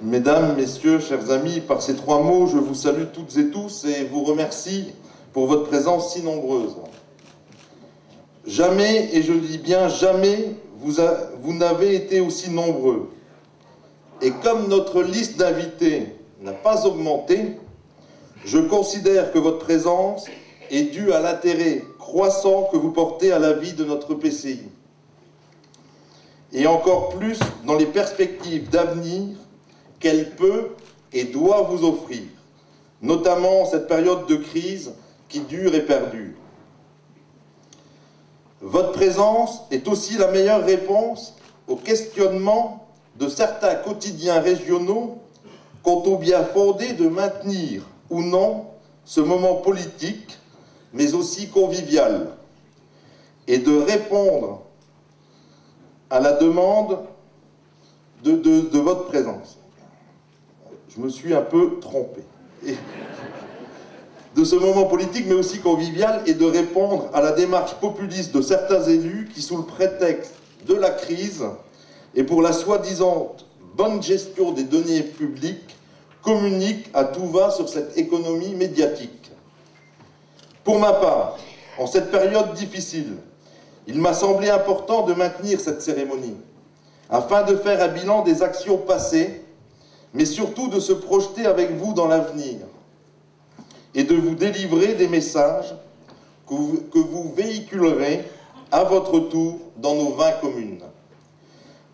Mesdames, Messieurs, chers amis, par ces trois mots, je vous salue toutes et tous et vous remercie pour votre présence si nombreuse. Jamais, et je dis bien jamais, vous n'avez été aussi nombreux. Et comme notre liste d'invités n'a pas augmenté, je considère que votre présence est due à l'intérêt croissant que vous portez à la vie de notre PCI. Et encore plus dans les perspectives d'avenir qu'elle peut et doit vous offrir, notamment en cette période de crise qui dure et perdure. Votre présence est aussi la meilleure réponse au questionnement de certains quotidiens régionaux quant au bien fondé de maintenir ou non ce moment politique, mais aussi convivial, et de répondre à la demande de votre présence. Je me suis un peu trompé. De ce moment politique, mais aussi convivial, et de répondre à la démarche populiste de certains élus qui, sous le prétexte de la crise et pour la soi-disant bonne gestion des deniers publics, communiquent à tout va sur cette économie médiatique. Pour ma part, en cette période difficile, il m'a semblé important de maintenir cette cérémonie, afin de faire un bilan des actions passées, mais surtout de se projeter avec vous dans l'avenir, et de vous délivrer des messages que vous véhiculerez à votre tour dans nos 20 communes.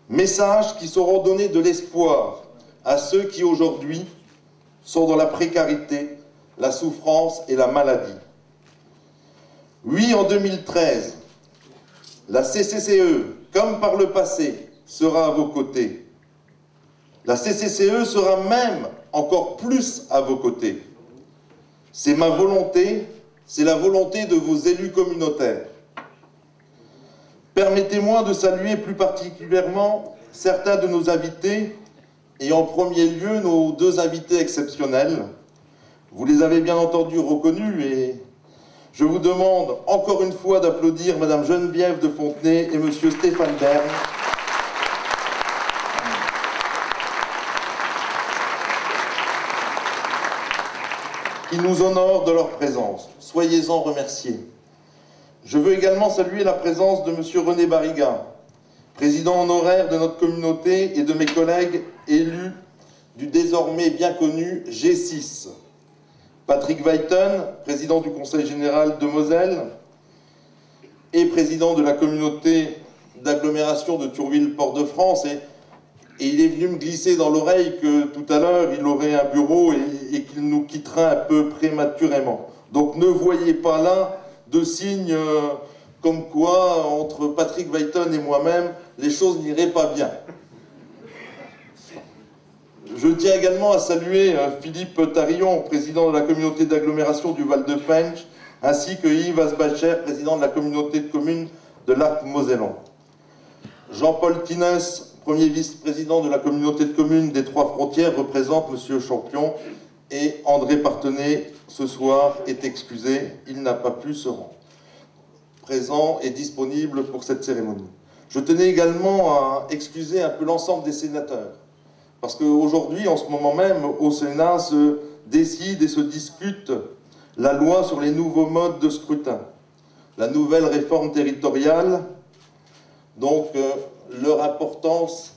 Messages qui sauront donner de l'espoir à ceux qui aujourd'hui sont dans la précarité, la souffrance et la maladie. Oui, en 2013, la CCCE, comme par le passé, sera à vos côtés. La CCCE sera même encore plus à vos côtés. C'est ma volonté, c'est la volonté de vos élus communautaires. Permettez-moi de saluer plus particulièrement certains de nos invités, et en premier lieu nos deux invités exceptionnels. Vous les avez bien entendu reconnus, et je vous demande encore une fois d'applaudir Madame Geneviève de Fontenay et Monsieur Stéphane Bern, qui nous honorent de leur présence. Soyez-en remerciés. Je veux également saluer la présence de Monsieur René Barriga, président honoraire de notre communauté, et de mes collègues élus du désormais bien connu G6. Patrick Weiten, président du Conseil général de Moselle et président de la communauté d'agglomération de Thionville-Port-de-France, et il est venu me glisser dans l'oreille que tout à l'heure il aurait un bureau et qu'il nous quitterait un peu prématurément. Donc ne voyez pas là de signes comme quoi entre Patrick Weiten et moi-même les choses n'iraient pas bien. Je tiens également à saluer Philippe Tarillon, président de la communauté d'agglomération du Val-de-Fensch, ainsi que Yves Asbacher, président de la communauté de communes de l'Arc-Mosellan. Jean-Paul Tines, premier vice-président de la communauté de communes des Trois-Frontières, représente M. Champion, et André Partenay, ce soir, est excusé, il n'a pas pu se rendre. Présent et disponible pour cette cérémonie. Je tenais également à excuser un peu l'ensemble des sénateurs, parce qu'aujourd'hui, en ce moment même, au Sénat se décide et se discute la loi sur les nouveaux modes de scrutin, la nouvelle réforme territoriale. Donc, leur importance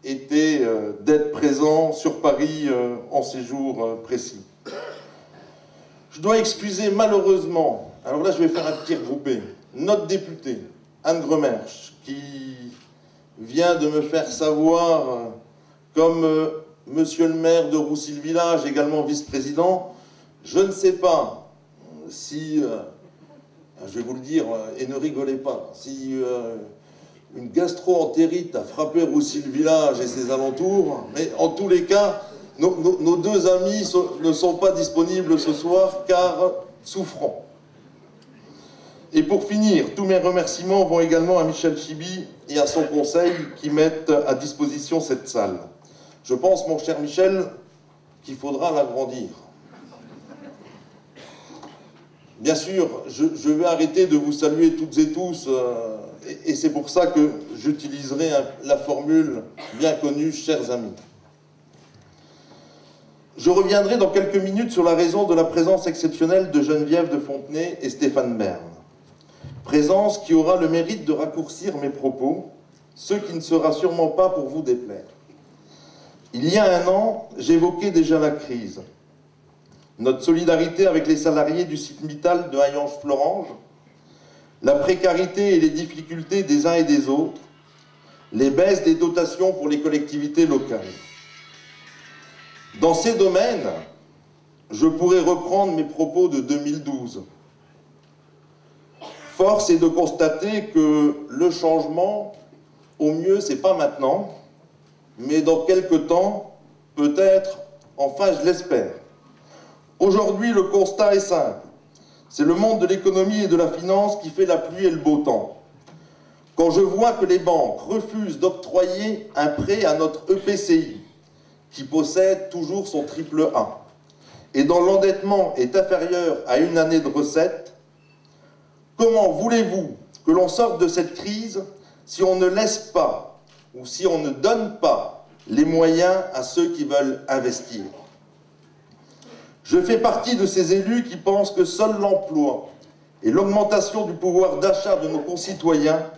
était d'être présent sur Paris en ces jours précis. Je dois excuser malheureusement, alors là je vais faire un petit regroupé, notre députée, Anne Gremersch, qui vient de me faire savoir, comme monsieur le maire de Roussy-le-Village, également vice-président, je ne sais pas si, je vais vous le dire, et ne rigolez pas, si une gastro-entérite a frappé Roussy-le-Village et ses alentours, mais en tous les cas, nos deux amis ne sont pas disponibles ce soir, car souffrant. Et pour finir, tous mes remerciements vont également à Michel Chibi et à son conseil qui mettent à disposition cette salle. Je pense, mon cher Michel, qu'il faudra l'agrandir. Bien sûr, je vais arrêter de vous saluer toutes et tous, et c'est pour ça que j'utiliserai la formule bien connue, chers amis. Je reviendrai dans quelques minutes sur la raison de la présence exceptionnelle de Geneviève de Fontenay et Stéphane Bern. Présence qui aura le mérite de raccourcir mes propos, ce qui ne sera sûrement pas pour vous déplaire. Il y a un an, j'évoquais déjà la crise. Notre solidarité avec les salariés du site Mittal de Hayange-Florange, la précarité et les difficultés des uns et des autres, les baisses des dotations pour les collectivités locales. Dans ces domaines, je pourrais reprendre mes propos de 2012. Force est de constater que le changement, au mieux, c'est pas maintenant, mais dans quelques temps, peut-être, enfin je l'espère. Aujourd'hui, le constat est simple. C'est le monde de l'économie et de la finance qui fait la pluie et le beau temps. Quand je vois que les banques refusent d'octroyer un prêt à notre EPCI, qui possède toujours son triple A, et dont l'endettement est inférieur à une année de recettes, comment voulez-vous que l'on sorte de cette crise si on ne laisse pas, ou si on ne donne pas, les moyens à ceux qui veulent investir? Je fais partie de ces élus qui pensent que seul l'emploi et l'augmentation du pouvoir d'achat de nos concitoyens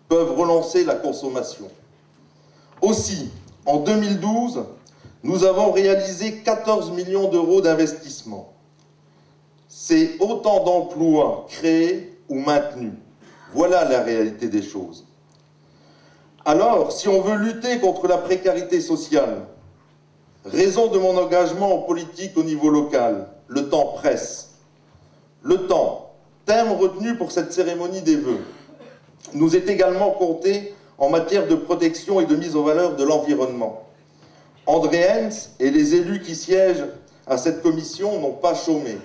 peuvent relancer la consommation. Aussi, en 2012, nous avons réalisé 14 millions d'euros d'investissement. C'est autant d'emplois créés ou maintenus. Voilà la réalité des choses. Alors, si on veut lutter contre la précarité sociale, raison de mon engagement en politique au niveau local, le temps presse. Le temps, thème retenu pour cette cérémonie des vœux, nous est également compté en matière de protection et de mise en valeur de l'environnement. André Hens et les élus qui siègent à cette commission n'ont pas chômé.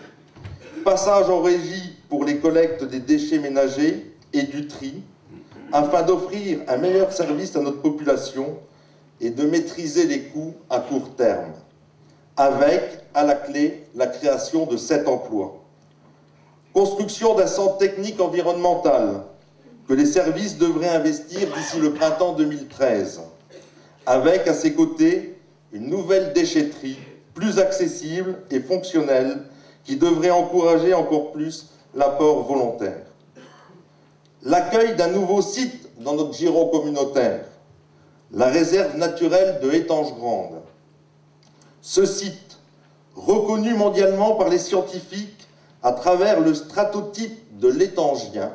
Passage en régie pour les collectes des déchets ménagers et du tri, afin d'offrir un meilleur service à notre population et de maîtriser les coûts à court terme, avec, à la clé, la création de 7 emplois. Construction d'un centre technique environnemental que les services devraient investir d'ici le printemps 2013, avec, à ses côtés, une nouvelle déchetterie plus accessible et fonctionnelle qui devrait encourager encore plus l'apport volontaire. L'accueil d'un nouveau site dans notre giron communautaire, la réserve naturelle de Étanges-Grande. Ce site, reconnu mondialement par les scientifiques à travers le stratotype de l'étangien,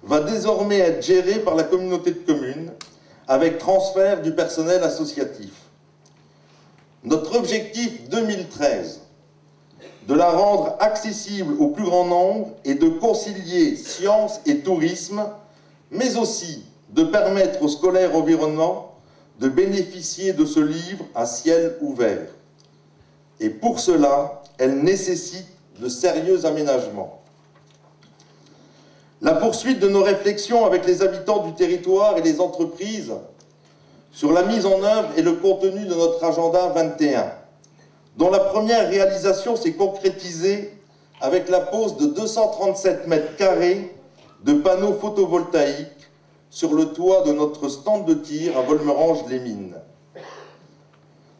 va désormais être géré par la communauté de communes avec transfert du personnel associatif. Notre objectif 2013, de la rendre accessible au plus grand nombre et de concilier science et tourisme, mais aussi de permettre aux scolaires environnants de bénéficier de ce livre à ciel ouvert. Et pour cela, elle nécessite de sérieux aménagements. La poursuite de nos réflexions avec les habitants du territoire et les entreprises sur la mise en œuvre et le contenu de notre agenda 21, dont la première réalisation s'est concrétisée avec la pose de 237 mètres carrés de panneaux photovoltaïques sur le toit de notre stand de tir à Volmerange-les-Mines.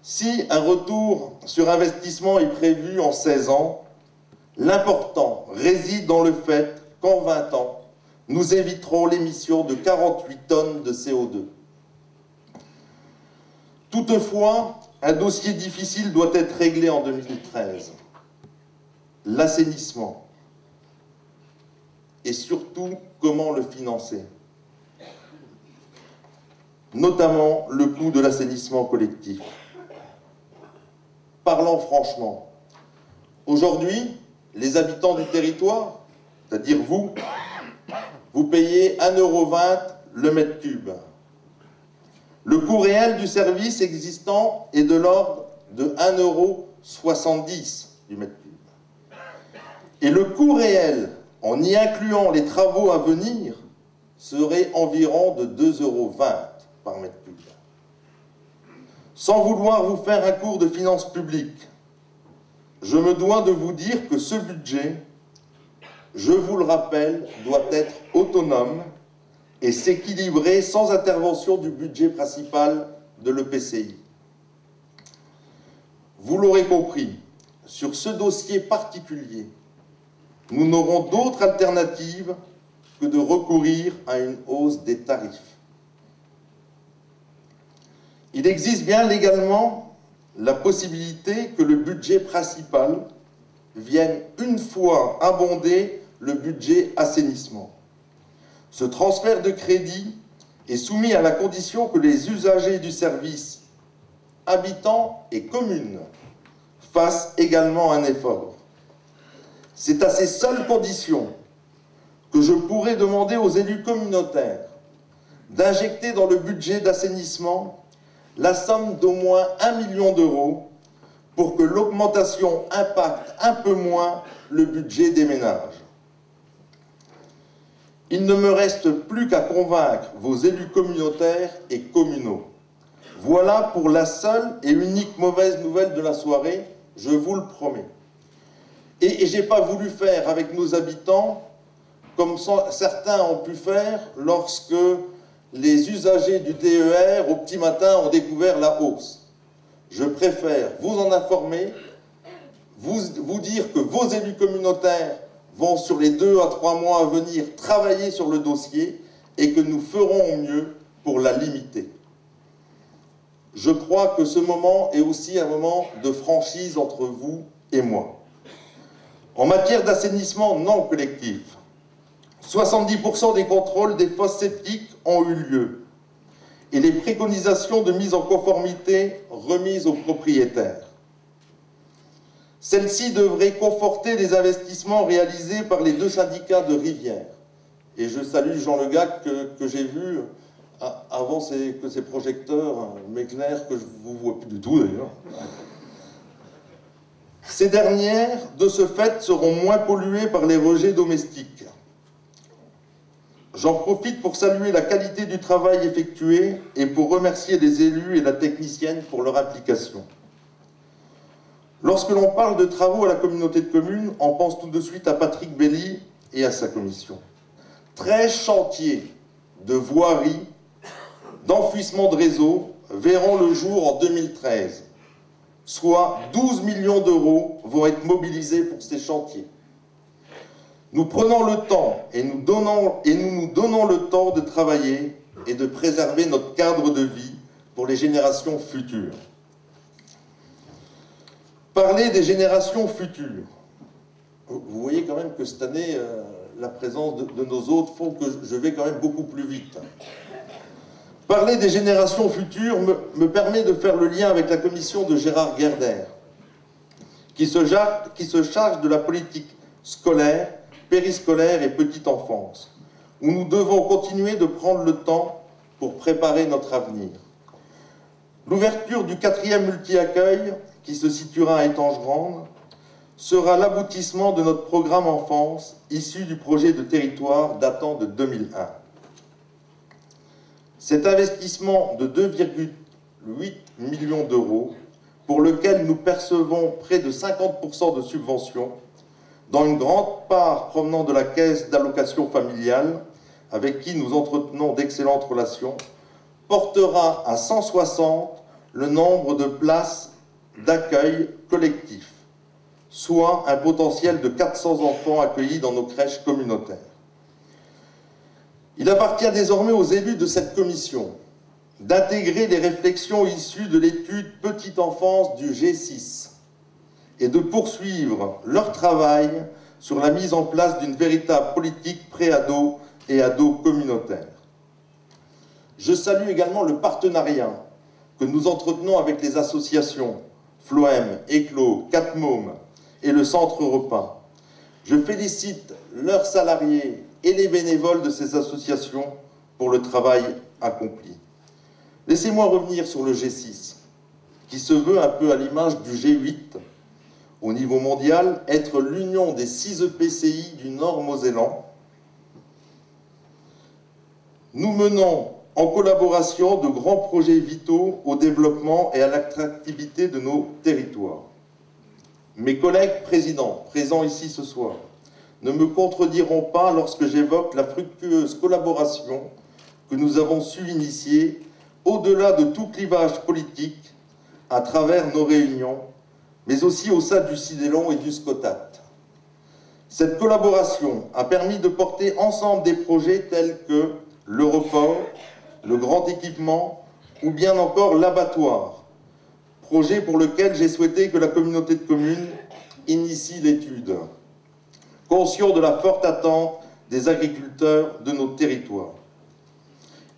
Si un retour sur investissement est prévu en 16 ans, l'important réside dans le fait qu'en 20 ans, nous éviterons l'émission de 48 tonnes de CO2. Toutefois, un dossier difficile doit être réglé en 2013. L'assainissement. Et surtout, comment le financer. Notamment le coût de l'assainissement collectif. Parlons franchement. Aujourd'hui, les habitants du territoire, c'est-à-dire vous, vous payez 1,20 € le mètre cube. Le coût réel du service existant est de l'ordre de 1,70 € du mètre cube. Et le coût réel, en y incluant les travaux à venir, serait environ de 2,20 € par mètre cube. Sans vouloir vous faire un cours de finances publiques, je me dois de vous dire que ce budget, je vous le rappelle, doit être autonome et s'équilibrer sans intervention du budget principal de l'EPCI. Vous l'aurez compris, sur ce dossier particulier, nous n'aurons d'autre alternative que de recourir à une hausse des tarifs. Il existe bien légalement la possibilité que le budget principal vienne une fois abonder le budget assainissement. Ce transfert de crédit est soumis à la condition que les usagers du service, habitants et communes, fassent également un effort. C'est à ces seules conditions que je pourrais demander aux élus communautaires d'injecter dans le budget d'assainissement la somme d'au moins 1 million d'euros pour que l'augmentation impacte un peu moins le budget des ménages. Il ne me reste plus qu'à convaincre vos élus communautaires et communaux. Voilà pour la seule et unique mauvaise nouvelle de la soirée, je vous le promets. Et je n'ai pas voulu faire avec nos habitants comme certains ont pu faire lorsque les usagers du TER au petit matin ont découvert la hausse. Je préfère vous en informer, vous dire que vos élus communautaires vont sur les 2 à 3 mois à venir travailler sur le dossier et que nous ferons au mieux pour la limiter. Je crois que ce moment est aussi un moment de franchise entre vous et moi. En matière d'assainissement non collectif, 70% des contrôles des fosses septiques ont eu lieu et les préconisations de mise en conformité remises aux propriétaires. Celles-ci devraient conforter les investissements réalisés par les 2 syndicats de rivière. Et je salue Jean Le Gac que j'ai vu avant que ces projecteurs m'éclairent, que je ne vous vois plus du tout d'ailleurs. Ces dernières, de ce fait, seront moins polluées par les rejets domestiques. J'en profite pour saluer la qualité du travail effectué et pour remercier les élus et la technicienne pour leur implication. Lorsque l'on parle de travaux à la communauté de communes, on pense tout de suite à Patrick Belly et à sa commission. 13 chantiers de voirie, d'enfouissement de réseau verront le jour en 2013. Soit 12 millions d'euros vont être mobilisés pour ces chantiers. Nous prenons le temps et nous nous donnons le temps de travailler et de préserver notre cadre de vie pour les générations futures. Parler des générations futures. Vous voyez quand même que cette année, la présence de nos hôtes font que je vais quand même beaucoup plus vite. Parler des générations futures me permet de faire le lien avec la commission de Gérard Guerder, qui se charge de la politique scolaire, périscolaire et petite enfance, où nous devons continuer de prendre le temps pour préparer notre avenir. L'ouverture du 4e multi-accueil, qui se situera à Étanges-Grande, sera l'aboutissement de notre programme enfance, issu du projet de territoire datant de 2001. Cet investissement de 2,8 millions d'euros, pour lequel nous percevons près de 50% de subventions, dont une grande part provenant de la caisse d'allocation familiale, avec qui nous entretenons d'excellentes relations, portera à 160 le nombre de places d'accueil collectif, soit un potentiel de 400 enfants accueillis dans nos crèches communautaires. Il appartient désormais aux élus de cette commission d'intégrer les réflexions issues de l'étude Petite Enfance du G6 et de poursuivre leur travail sur la mise en place d'une véritable politique pré-ado et ado communautaire. Je salue également le partenariat que nous entretenons avec les associations Floem, Éclos, 4 Mômes et le Centre Repas. Je félicite leurs salariés et les bénévoles de ces associations pour le travail accompli. Laissez-moi revenir sur le G6, qui se veut un peu à l'image du G8 au niveau mondial, être l'union des 6 EPCI du Nord Mosellan. Nous menons en collaboration de grands projets vitaux au développement et à l'attractivité de nos territoires. Mes collègues présidents, présents ici ce soir, ne me contrediront pas lorsque j'évoque la fructueuse collaboration que nous avons su initier au-delà de tout clivage politique à travers nos réunions mais aussi au sein du CIDELON et du SCOTAT. Cette collaboration a permis de porter ensemble des projets tels que l'Europort, le grand équipement ou bien encore l'abattoir, projet pour lequel j'ai souhaité que la communauté de communes initie l'étude, conscient de la forte attente des agriculteurs de nos territoires.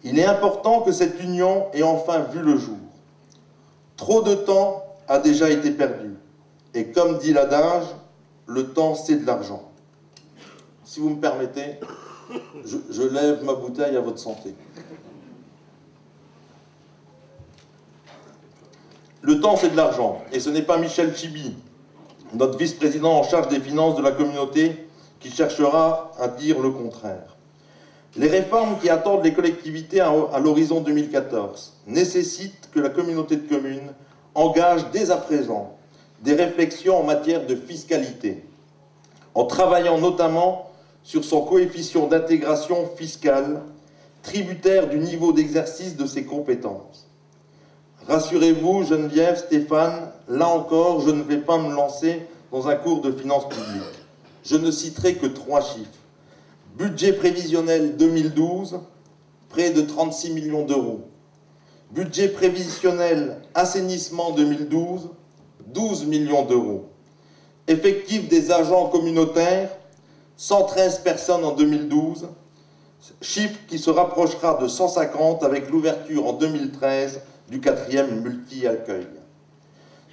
Il est important que cette union ait enfin vu le jour. Trop de temps a déjà été perdu. Et comme dit l'adage, le temps c'est de l'argent. Si vous me permettez, je lève ma bouteille à votre santé. Le temps c'est de l'argent. Et ce n'est pas Michel Chibi, notre vice-président en charge des finances de la communauté, qui cherchera à dire le contraire. Les réformes qui attendent les collectivités à l'horizon 2014 nécessitent que la communauté de communes engage dès à présent des réflexions en matière de fiscalité, en travaillant notamment sur son coefficient d'intégration fiscale, tributaire du niveau d'exercice de ses compétences. Rassurez-vous, Geneviève, Stéphane, là encore, je ne vais pas me lancer dans un cours de finances publiques. Je ne citerai que 3 chiffres. Budget prévisionnel 2012, près de 36 millions d'euros. Budget prévisionnel assainissement 2012, 12 millions d'euros. Effectif des agents communautaires, 113 personnes en 2012, chiffre qui se rapprochera de 150 avec l'ouverture en 2013 du 4e multi-accueil.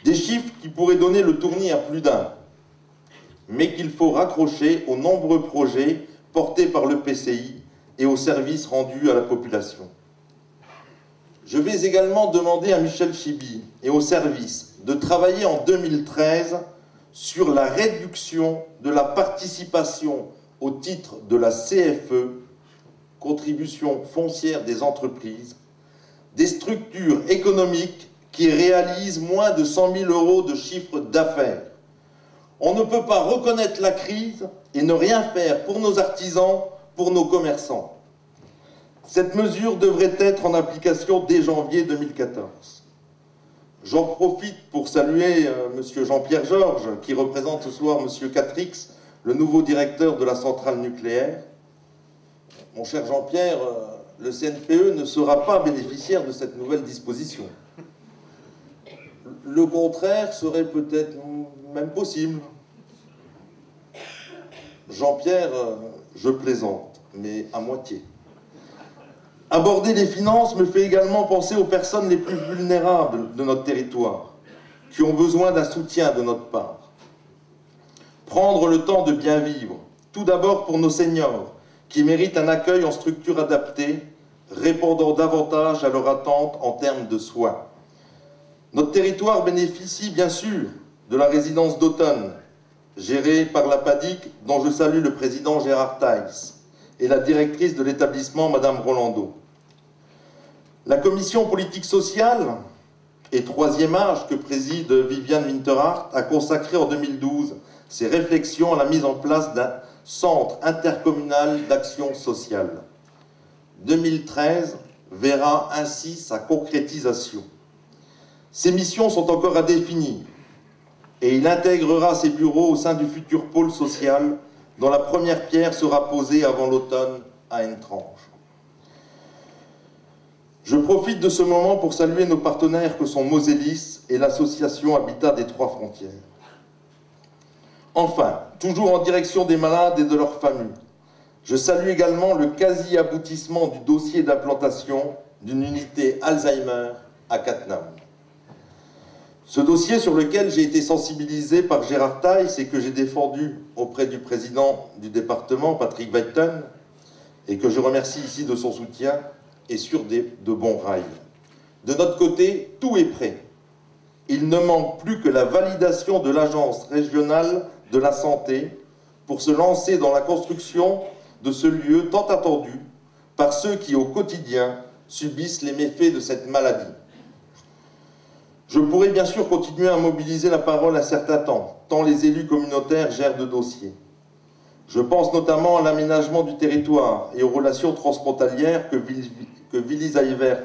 Des chiffres qui pourraient donner le tournis à plus d'un, mais qu'il faut raccrocher aux nombreux projets portés par le PCI et aux services rendus à la population. Je vais également demander à Michel Chibi et aux services de travailler en 2013 sur la réduction de la participation au titre de la CFE, contribution foncière des entreprises, des structures économiques qui réalisent moins de 100 000 € de chiffre d'affaires. On ne peut pas reconnaître la crise et ne rien faire pour nos artisans, pour nos commerçants. Cette mesure devrait être en application dès janvier 2014. J'en profite pour saluer M. Jean-Pierre Georges, qui représente ce soir M. Catrix, le nouveau directeur de la centrale nucléaire. Mon cher Jean-Pierre, le CNPE ne sera pas bénéficiaire de cette nouvelle disposition. Le contraire serait peut-être même possible. Jean-Pierre, je plaisante, mais à moitié. Aborder les finances me fait également penser aux personnes les plus vulnérables de notre territoire, qui ont besoin d'un soutien de notre part. Prendre le temps de bien vivre, tout d'abord pour nos seniors, qui méritent un accueil en structure adaptée, répondant davantage à leurs attentes en termes de soins. Notre territoire bénéficie bien sûr de la résidence d'automne, gérée par la PADIC, dont je salue le président Gérard Taïs, et la directrice de l'établissement, Madame Rolando. La commission politique sociale et troisième âge que préside Viviane Winterhart a consacré en 2012 ses réflexions à la mise en place d'un centre intercommunal d'action sociale. 2013 verra ainsi sa concrétisation. Ses missions sont encore à définir et il intégrera ses bureaux au sein du futur pôle social dont la première pierre sera posée avant l'automne à Entrange. Je profite de ce moment pour saluer nos partenaires que sont Mosélis et l'association Habitat des Trois Frontières. Enfin, toujours en direction des malades et de leurs familles, je salue également le quasi-aboutissement du dossier d'implantation d'une unité Alzheimer à Cattenom. Ce dossier sur lequel j'ai été sensibilisé par Gérard Taïs et que j'ai défendu auprès du président du département, Patrick Weiten, et que je remercie ici de son soutien, est sur de bons rails. De notre côté, tout est prêt. Il ne manque plus que la validation de l'Agence régionale de la santé pour se lancer dans la construction de ce lieu tant attendu par ceux qui, au quotidien, subissent les méfaits de cette maladie. Je pourrais bien sûr continuer à mobiliser la parole un certain temps, tant les élus communautaires gèrent de dossiers. Je pense notamment à l'aménagement du territoire et aux relations transfrontalières que Willy Zaïvert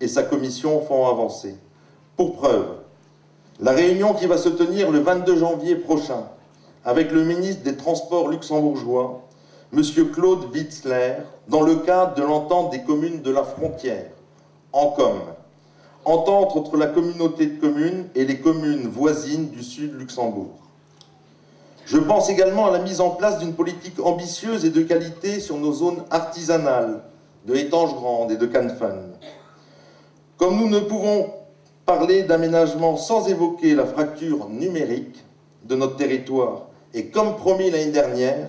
et sa commission font avancer. Pour preuve, La réunion qui va se tenir le 22 janvier prochain avec le ministre des Transports luxembourgeois, M. Claude Witzler, dans le cadre de l'entente des communes de la frontière, ENCOM, entente entre la communauté de communes et les communes voisines du Sud Luxembourg. Je pense également à la mise en place d'une politique ambitieuse et de qualité sur nos zones artisanales de Étanges-Grandes et de Canfin. Comme nous ne pouvons parler d'aménagement sans évoquer la fracture numérique de notre territoire, et comme promis l'année dernière,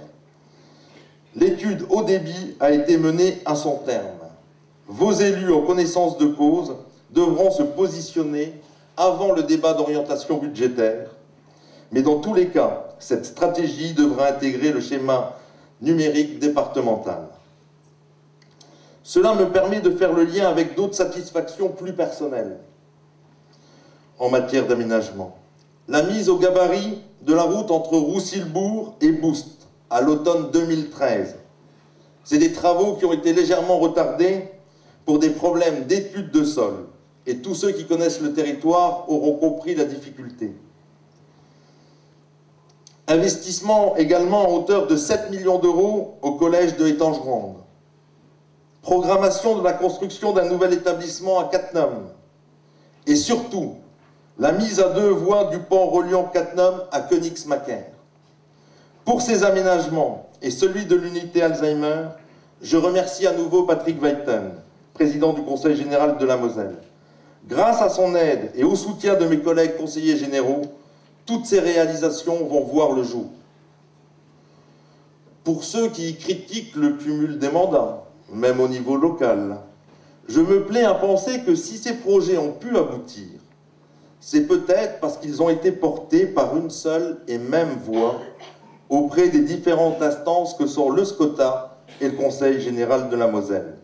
l'étude haut débit a été menée à son terme. Vos élus en connaissance de cause devront se positionner avant le débat d'orientation budgétaire. Mais dans tous les cas, cette stratégie devra intégrer le schéma numérique départemental. Cela me permet de faire le lien avec d'autres satisfactions plus personnelles en matière d'aménagement. La mise au gabarit de la route entre Roussilbourg et Boust à l'automne 2013. C'est des travaux qui ont été légèrement retardés pour des problèmes d'études de sol. Et tous ceux qui connaissent le territoire auront compris la difficulté. Investissement également à hauteur de 7 millions d'euros au collège de Étanges-Grandes. Programmation de la construction d'un nouvel établissement à Cattenom. Et surtout, la mise à 2 voies du pont reliant Cattenom à Königsmacker. Pour ces aménagements et celui de l'unité Alzheimer, je remercie à nouveau Patrick Weiten, président du Conseil général de la Moselle. Grâce à son aide et au soutien de mes collègues conseillers généraux, toutes ces réalisations vont voir le jour. Pour ceux qui critiquent le cumul des mandats, même au niveau local, je me plais à penser que si ces projets ont pu aboutir, c'est peut-être parce qu'ils ont été portés par une seule et même voix auprès des différentes instances que sont le SCOTA et le Conseil général de la Moselle.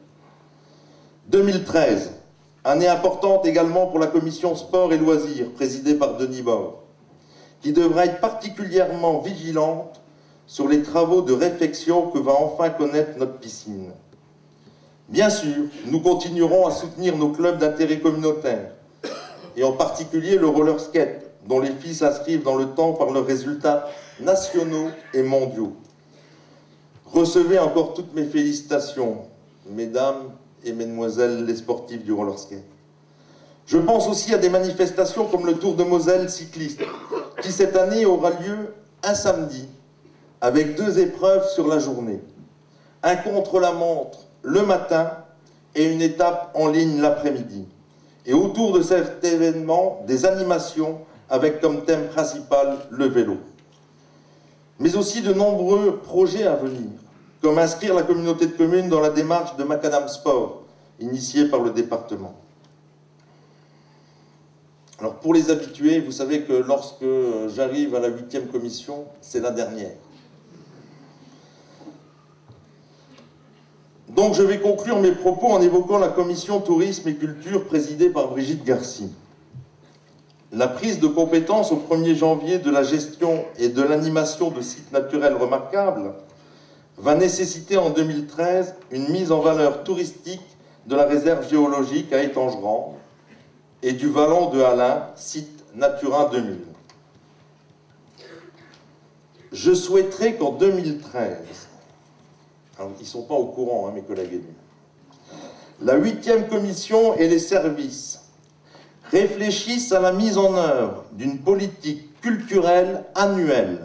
2013, année importante également pour la commission sport et loisirs, présidée par Denis Bord, qui devra être particulièrement vigilante sur les travaux de réfection que va enfin connaître notre piscine. Bien sûr, nous continuerons à soutenir nos clubs d'intérêt communautaire, et en particulier le roller skate, dont les filles s'inscrivent dans le temps par leurs résultats nationaux et mondiaux. Recevez encore toutes mes félicitations, mesdames et mesdemoiselles les sportifs du roller skate. Je pense aussi à des manifestations comme le Tour de Moselle cycliste, qui cette année aura lieu un samedi, avec 2 épreuves sur la journée. Un contre-la-montre le matin et une étape en ligne l'après-midi. Et autour de cet événement, des animations avec comme thème principal le vélo. Mais aussi de nombreux projets à venir, comme inscrire la communauté de communes dans la démarche de Macadam Sport, initiée par le département. Alors pour les habitués, vous savez que lorsque j'arrive à la 8e commission, c'est la dernière. Donc je vais conclure mes propos en évoquant la commission tourisme et culture présidée par Brigitte Garcy. La prise de compétence au 1er janvier de la gestion et de l'animation de sites naturels remarquables va nécessiter en 2013 une mise en valeur touristique de la réserve géologique à Étanges-Grandes et du vallon de Halin, site Natura 2000. Je souhaiterais qu'en 2013, alors ils ne sont pas au courant, hein, mes collègues élus, la 8e commission et les services réfléchissent à la mise en œuvre d'une politique culturelle annuelle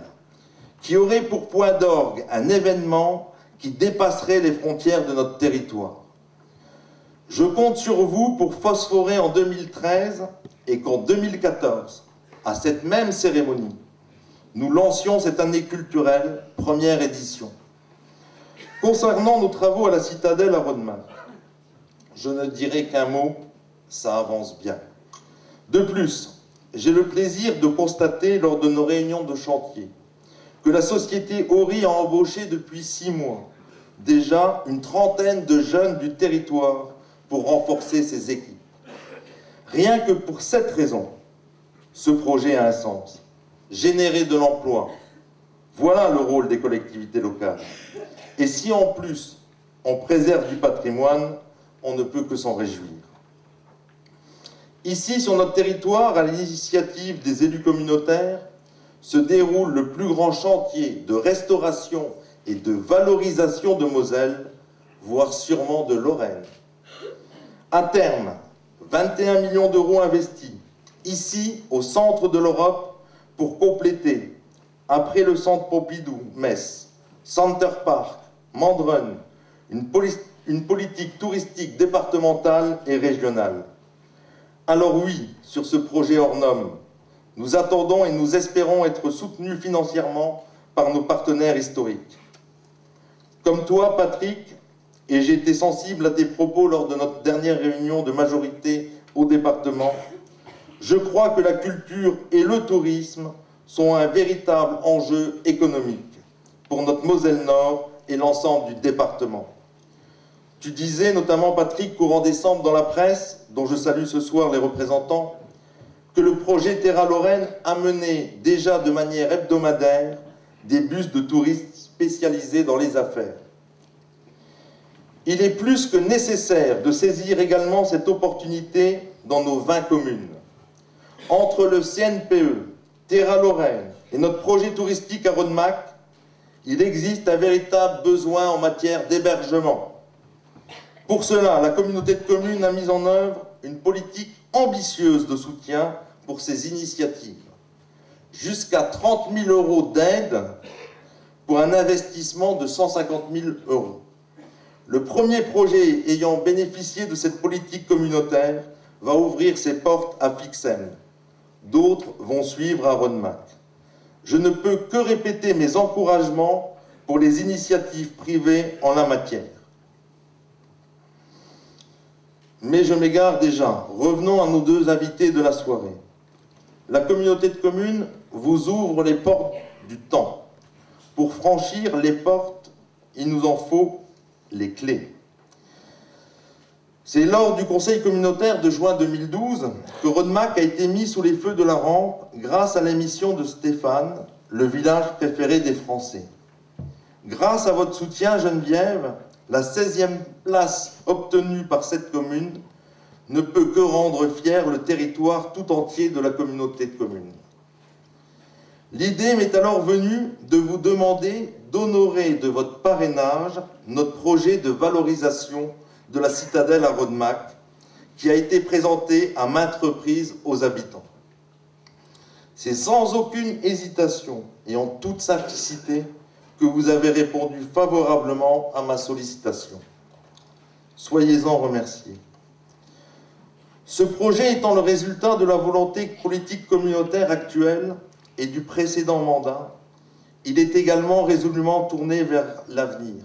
qui aurait pour point d'orgue un événement qui dépasserait les frontières de notre territoire. Je compte sur vous pour phosphorer en 2013 et qu'en 2014, à cette même cérémonie, nous lancions cette année culturelle, première édition. Concernant nos travaux à la citadelle à Rodemack, je ne dirai qu'un mot, ça avance bien. De plus, j'ai le plaisir de constater lors de nos réunions de chantier que la société Ori a embauché depuis 6 mois déjà une trentaine de jeunes du territoire pour renforcer ses équipes. Rien que pour cette raison, ce projet a un sens. Générer de l'emploi, voilà le rôle des collectivités locales. Et si en plus on préserve du patrimoine, on ne peut que s'en réjouir. Ici, sur notre territoire, à l'initiative des élus communautaires, se déroule le plus grand chantier de restauration et de valorisation de Moselle, voire sûrement de Lorraine. À terme, 21 millions d'euros investis, ici, au centre de l'Europe, pour compléter, après le centre Pompidou, Metz, Center Park, Mandrun, une politique touristique départementale et régionale. Alors oui, sur ce projet hors norme, nous attendons et nous espérons être soutenus financièrement par nos partenaires historiques. Comme toi, Patrick, et j'ai été sensible à tes propos lors de notre dernière réunion de majorité au département, je crois que la culture et le tourisme sont un véritable enjeu économique pour notre Moselle Nord et l'ensemble du département. Tu disais notamment, Patrick, courant décembre dans la presse, dont je salue ce soir les représentants, que le projet Terra Lorraine amenait déjà de manière hebdomadaire des bus de touristes spécialisés dans les affaires. Il est plus que nécessaire de saisir également cette opportunité dans nos 20 communes. Entre le CNPE, Terra Lorraine et notre projet touristique à Rodemack, il existe un véritable besoin en matière d'hébergement. Pour cela, la communauté de communes a mis en œuvre une politique ambitieuse de soutien pour ces initiatives. Jusqu'à 30 000 € d'aide pour un investissement de 150 000 €. Le premier projet ayant bénéficié de cette politique communautaire va ouvrir ses portes à Fixem. D'autres vont suivre à Rodemack. Je ne peux que répéter mes encouragements pour les initiatives privées en la matière. Mais je m'égare déjà. Revenons à nos deux invités de la soirée. La communauté de communes vous ouvre les portes du temps. Pour franchir les portes, il nous en faut les clés. C'est lors du conseil communautaire de juin 2012 que Rodemack a été mis sous les feux de la rampe grâce à l'émission de Stéphane, le village préféré des Français. Grâce à votre soutien, Geneviève, la 16e place obtenue par cette commune ne peut que rendre fier le territoire tout entier de la communauté de communes. L'idée m'est alors venue de vous demander d'honorer de votre parrainage notre projet de valorisation de la citadelle à Rodemack, qui a été présenté à maintes reprises aux habitants. C'est sans aucune hésitation et en toute simplicité que vous avez répondu favorablement à ma sollicitation. Soyez-en remerciés. Ce projet étant le résultat de la volonté politique communautaire actuelle et du précédent mandat, il est également résolument tourné vers l'avenir.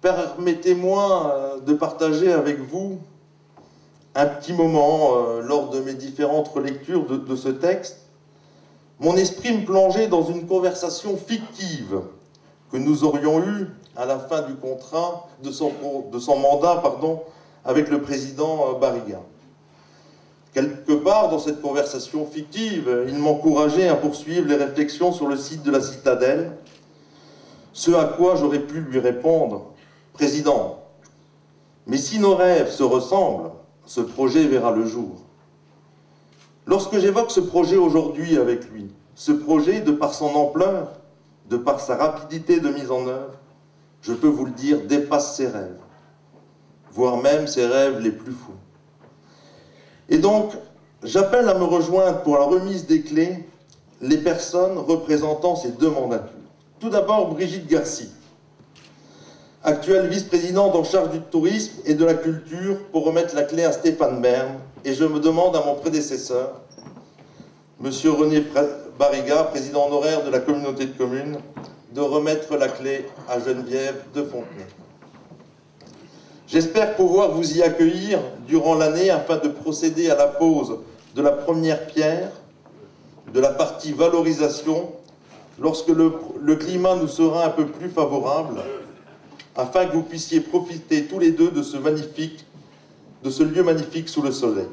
Permettez-moi de partager avec vous un petit moment lors de mes différentes relectures de ce texte. Mon esprit me plongeait dans une conversation fictive que nous aurions eue à la fin du contrat, de son mandat, avec le président Barriga. Quelque part, dans cette conversation fictive, il m'encourageait à poursuivre les réflexions sur le site de la citadelle, ce à quoi j'aurais pu lui répondre: « Président, mais si nos rêves se ressemblent, ce projet verra le jour. » Lorsque j'évoque ce projet aujourd'hui avec lui, ce projet, de par son ampleur, de par sa rapidité de mise en œuvre, je peux vous le dire, dépasse ses rêves, voire même ses rêves les plus fous. Et donc, j'appelle à me rejoindre pour la remise des clés les personnes représentant ces deux mandatures. Tout d'abord, Brigitte Garcy, actuelle vice-présidente en charge du tourisme et de la culture, pour remettre la clé à Stéphane Bern. Et je me demande à mon prédécesseur, Monsieur René Barriga, président honoraire de la communauté de communes, de remettre la clé à Geneviève de Fontenay. J'espère pouvoir vous y accueillir durant l'année afin de procéder à la pose de la première pierre de la partie valorisation lorsque le climat nous sera un peu plus favorable, afin que vous puissiez profiter tous les deux de ce lieu magnifique sous le soleil.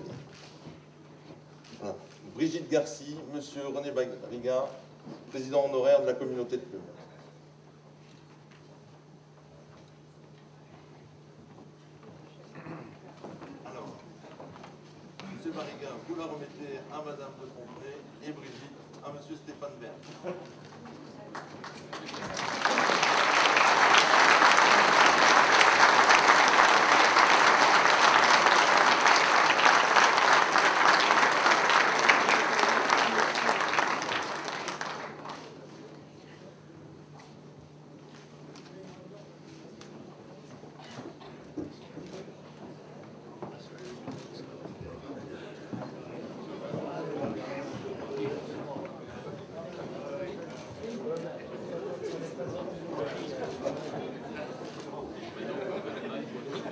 Voilà. Brigitte Garcy, Monsieur René Barriga, président honoraire de la communauté de communes. Alors, je sais Marigain, vous la remettez à Madame de Fontenay et Brigitte à Monsieur Stéphane Bern.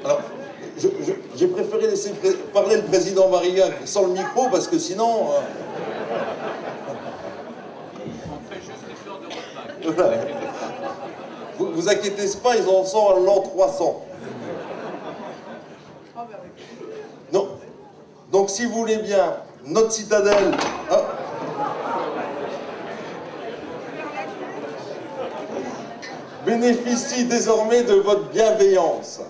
Alors, j'ai préféré laisser parler le président Marigain sans le micro, parce que sinon... On fait juste l'histoire de Rodemack. Vous inquiétez pas, ils en sont à l'an 300. Non. Donc, si vous voulez bien, notre citadelle... hein, bénéficie désormais de votre bienveillance.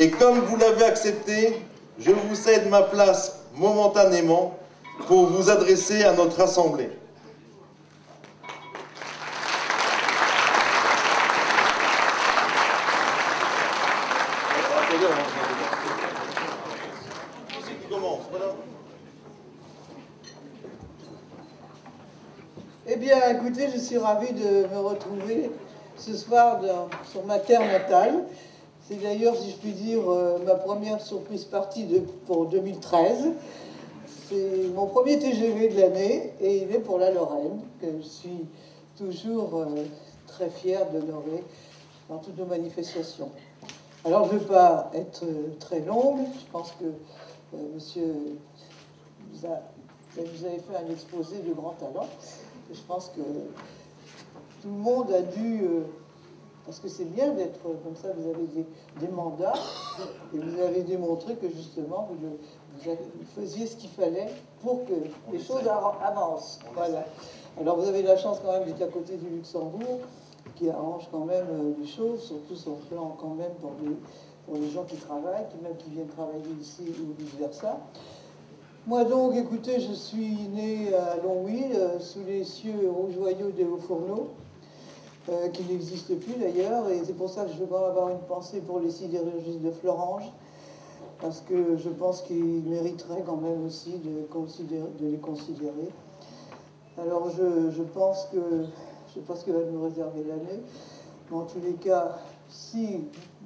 Et comme vous l'avez accepté, je vous cède ma place momentanément pour vous adresser à notre Assemblée. Eh bien, écoutez, je suis ravie de me retrouver ce soir sur ma terre natale. C'est d'ailleurs, si je puis dire, ma première surprise partie pour 2013. C'est mon premier TGV de l'année et il est pour la Lorraine, que je suis toujours très fière d'honorer dans toutes nos manifestations. Alors, je ne vais pas être très longue. Je pense que monsieur vous avez fait un exposé de grand talent. Je pense que tout le monde a dû... parce que c'est bien d'être comme ça, vous avez des mandats, et vous avez démontré que justement, vous faisiez ce qu'il fallait pour que les choses avancent. Voilà. Alors vous avez la chance quand même d'être à côté du Luxembourg, qui arrange quand même les choses, surtout sur le plan quand même pour les gens qui travaillent, qui viennent travailler ici ou vice-versa. Moi donc, écoutez, je suis né à Longwy, sous les cieux rougeoyaux des Hauts-Fourneaux, qui n'existe plus d'ailleurs, et c'est pour ça que je veux avoir une pensée pour les sidérurgistes de Florange, parce que je pense qu'ils mériteraient quand même aussi de les considérer. Alors je pense que va nous réserver l'année, mais en tous les cas, si,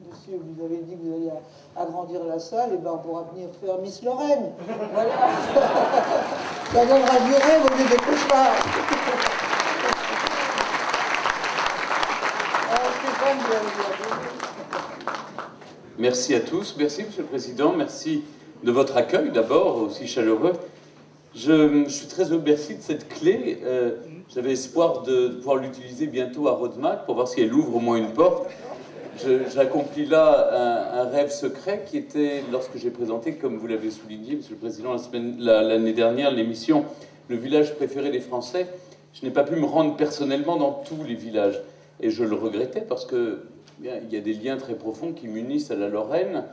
monsieur, vous avez dit que vous alliez agrandir la salle, et ben on pourra venir faire Miss Lorraine. Voilà. Ça donnera du rêve au lieu de cauchemar. Merci à tous, merci Monsieur le Président, merci de votre accueil d'abord, aussi chaleureux. Je suis très heureux, merci de cette clé. J'avais espoir de pouvoir l'utiliser bientôt à Rodemack pour voir si elle ouvre au moins une porte. J'accomplis là un rêve secret qui était, lorsque j'ai présenté, comme vous l'avez souligné, Monsieur le Président, l'année dernière, l'émission « Le village préféré des Français », je n'ai pas pu me rendre personnellement dans tous les villages. Et je le regrettais parce que il y a des liens très profonds qui m'unissent à la Lorraine.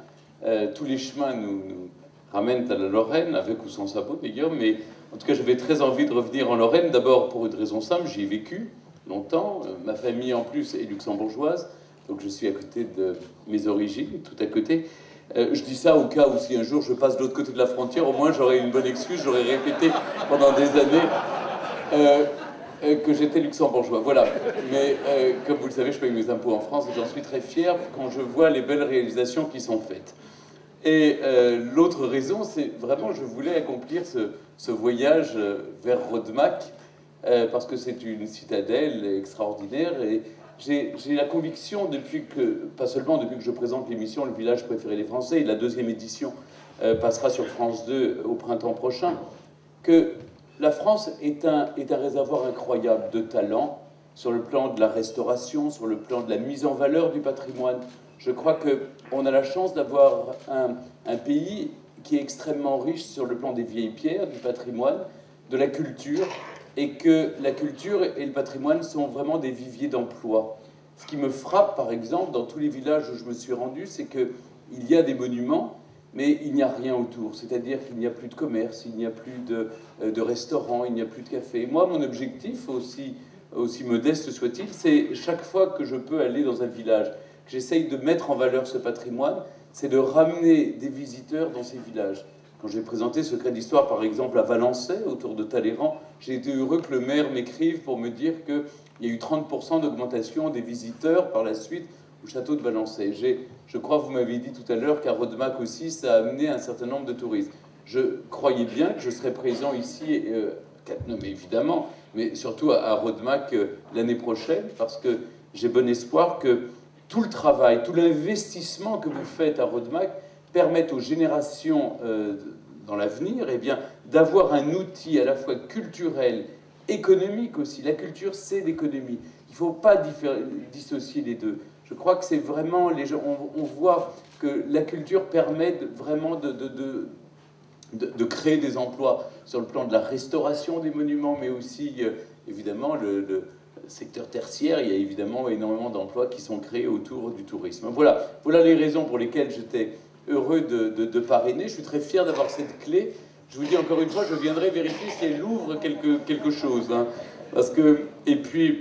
Tous les chemins nous ramènent à la Lorraine, avec ou sans sabot d'ailleurs, mais en tout cas j'avais très envie de revenir en Lorraine, d'abord pour une raison simple, j'y ai vécu longtemps, ma famille en plus est luxembourgeoise, donc je suis à côté de mes origines, tout à côté. Je dis ça au cas où si un jour je passe de l'autre côté de la frontière, au moins j'aurai une bonne excuse, j'aurai répété pendant des années que j'étais luxembourgeois, voilà. Mais comme vous le savez, je paye mes impôts en France et j'en suis très fier quand je vois les belles réalisations qui sont faites. Et l'autre raison, c'est vraiment, je voulais accomplir ce voyage vers Rodemack parce que c'est une citadelle extraordinaire et j'ai la conviction, pas seulement depuis que je présente l'émission Le village préféré des Français, et la deuxième édition passera sur France 2 au printemps prochain, que la France est un réservoir incroyable de talent sur le plan de la restauration, sur le plan de la mise en valeur du patrimoine. Je crois qu'on a la chance d'avoir un pays qui est extrêmement riche sur le plan des vieilles pierres, du patrimoine, de la culture, et que la culture et le patrimoine sont vraiment des viviers d'emploi. Ce qui me frappe, par exemple, dans tous les villages où je me suis rendu, c'est qu'il y a des monuments mais il n'y a rien autour. C'est-à-dire qu'il n'y a plus de commerce, il n'y a plus de restaurants, il n'y a plus de café. Et moi, mon objectif, aussi modeste soit-il, c'est chaque fois que je peux aller dans un village, que j'essaye de mettre en valeur ce patrimoine, c'est de ramener des visiteurs dans ces villages. Quand j'ai présenté Secret d'Histoire, par exemple, à Valençay, autour de Talleyrand, j'ai été heureux que le maire m'écrive pour me dire qu'il y a eu 30% d'augmentation des visiteurs par la suite au château de Valençay. Je crois, vous m'avez dit tout à l'heure qu'à Rodemack aussi, ça a amené un certain nombre de touristes. Je croyais bien que je serais présent ici, mais évidemment, mais surtout à Rodemack l'année prochaine, parce que j'ai bon espoir que tout le travail, tout l'investissement que vous faites à Rodemack permettent aux générations dans l'avenir d'avoir un outil à la fois culturel, économique aussi. La culture, c'est l'économie. Il ne faut pas dissocier les deux. Je crois que c'est vraiment... on voit que la culture permet vraiment de créer des emplois sur le plan de la restauration des monuments, mais aussi, évidemment, le secteur tertiaire. Il y a évidemment énormément d'emplois qui sont créés autour du tourisme. Voilà les raisons pour lesquelles j'étais heureux de parrainer. Je suis très fier d'avoir cette clé. Je vous dis encore une fois, je viendrai vérifier si elle ouvre quelque chose. Hein, parce que, et puis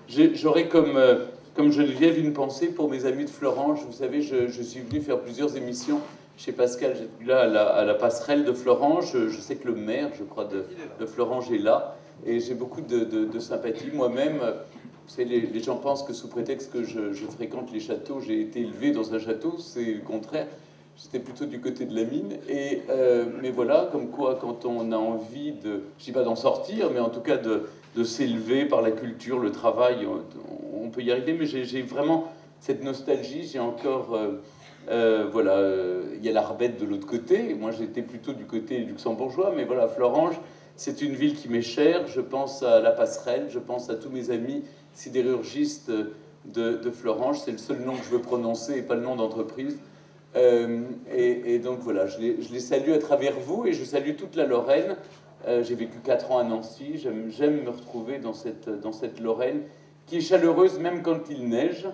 j'aurai comme Geneviève une pensée pour mes amis de Florence. Vous savez, je suis venu faire plusieurs émissions chez Pascal. J'étais là à la passerelle de Florence. Je sais que le maire, je crois, de Florence est là. Et j'ai beaucoup de sympathie. Moi-même, vous savez, les gens pensent que sous prétexte que je fréquente les châteaux, j'ai été élevé dans un château. C'est le contraire. J'étais plutôt du côté de la mine. Mais voilà, comme quoi, quand on a envie je ne dis pas d'en sortir, mais en tout cas de s'élever par la culture, le travail, on peut y arriver. Mais j'ai vraiment cette nostalgie. J'ai encore... il y a l'Arbette de l'autre côté. Moi, j'étais plutôt du côté luxembourgeois. Mais voilà, Florange, c'est une ville qui m'est chère. Je pense à la passerelle. Je pense à tous mes amis sidérurgistes de Florange. C'est le seul nom que je veux prononcer et pas le nom d'entreprise. Et donc voilà, je les salue à travers vous et je salue toute la Lorraine. J'ai vécu 4 ans à Nancy. J'aime me retrouver dans cette Lorraine qui est chaleureuse même quand il neige.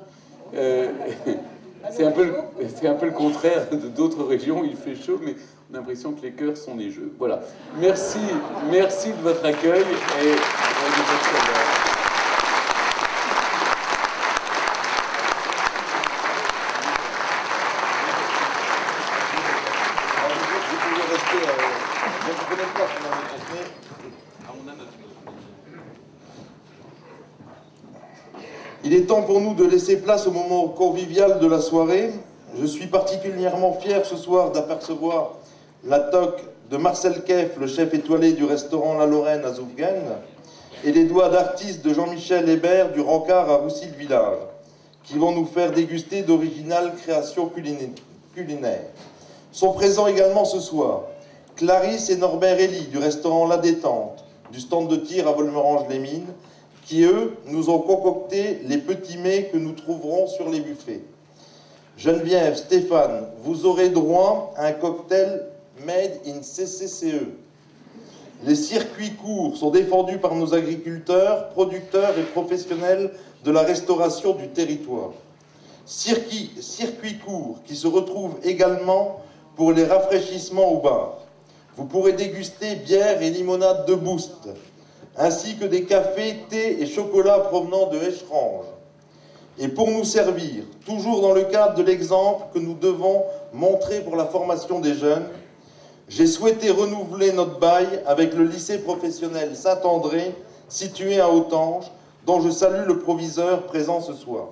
C'est un peu le contraire d'autres régions. Il fait chaud, mais on a l'impression que les cœurs sont neigeux. Voilà. Merci de votre accueil et de votre... Il est temps pour nous de laisser place au moment convivial de la soirée. Je suis particulièrement fier ce soir d'apercevoir la toque de Marcel Keff, le chef étoilé du restaurant La Lorraine à Zoufguen, et les doigts d'artiste de Jean-Michel Hébert du Rancard à Roussy-le-Village, qui vont nous faire déguster d'originales créations culinaires. Sont présents également ce soir Clarisse et Norbert Elie du restaurant La Détente, du stand de tir à Volmerange-les-Mines, qui, eux, nous ont concocté les petits mets que nous trouverons sur les buffets. Geneviève, Stéphane, vous aurez droit à un cocktail made in CCCE. Les circuits courts sont défendus par nos agriculteurs, producteurs et professionnels de la restauration du territoire. Circuits courts qui se retrouvent également pour les rafraîchissements au bar. Vous pourrez déguster bière et limonade de Boost, ainsi que des cafés, thés et chocolats provenant de Écherange. Et pour nous servir, toujours dans le cadre de l'exemple que nous devons montrer pour la formation des jeunes, j'ai souhaité renouveler notre bail avec le lycée professionnel Saint-André, situé à Autange, dont je salue le proviseur présent ce soir.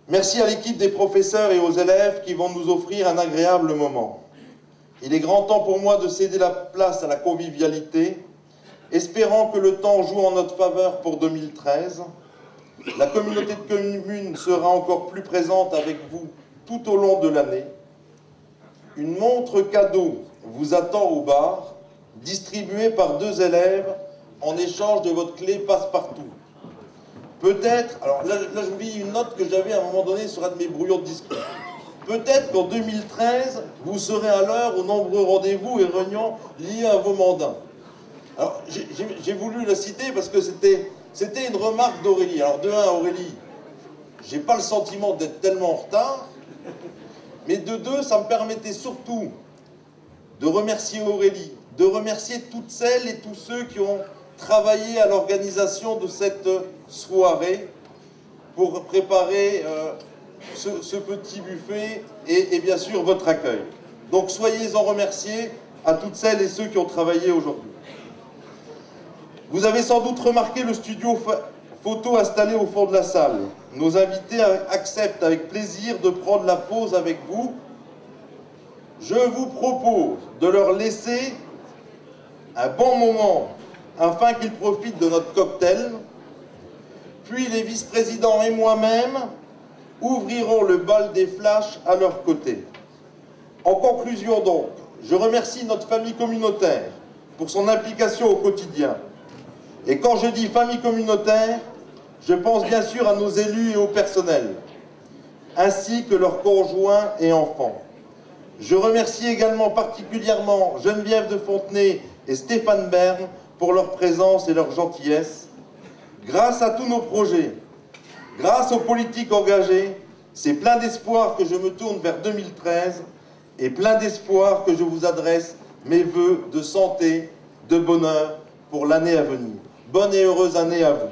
Merci à l'équipe des professeurs et aux élèves qui vont nous offrir un agréable moment. Il est grand temps pour moi de céder la place à la convivialité, espérant que le temps joue en notre faveur pour 2013. La communauté de communes sera encore plus présente avec vous tout au long de l'année. Une montre cadeau vous attend au bar, distribuée par 2 élèves en échange de votre clé passe-partout. Peut-être, alors là je vous lis une note que j'avais à un moment donné sur un de mes brouillons de discours. Peut-être qu'en 2013, vous serez à l'heure aux nombreux rendez-vous et réunions liés à vos mandats. Alors, j'ai voulu la citer parce que c'était une remarque d'Aurélie. Alors, de un, Aurélie, j'ai pas le sentiment d'être tellement en retard, Mais de deux, ça me permettait surtout de remercier Aurélie, de remercier toutes celles et tous ceux qui ont travaillé à l'organisation de cette soirée pour préparer ce petit buffet et bien sûr votre accueil. Donc soyez-en remerciés à toutes celles et ceux qui ont travaillé aujourd'hui. Vous avez sans doute remarqué le studio photo installé au fond de la salle. Nos invités acceptent avec plaisir de prendre la pause avec vous. Je vous propose de leur laisser un bon moment afin qu'ils profitent de notre cocktail. Puis les vice-présidents et moi-même ouvriront le bal des flashs à leur côté. En conclusion donc, je remercie notre famille communautaire pour son implication au quotidien. Et quand je dis famille communautaire, je pense bien sûr à nos élus et au personnel, ainsi que leurs conjoints et enfants. Je remercie également particulièrement Geneviève de Fontenay et Stéphane Bern pour leur présence et leur gentillesse. Grâce à tous nos projets, grâce aux politiques engagées, c'est plein d'espoir que je me tourne vers 2013 et plein d'espoir que je vous adresse mes vœux de santé, de bonheur pour l'année à venir. Bonne et heureuse année à vous.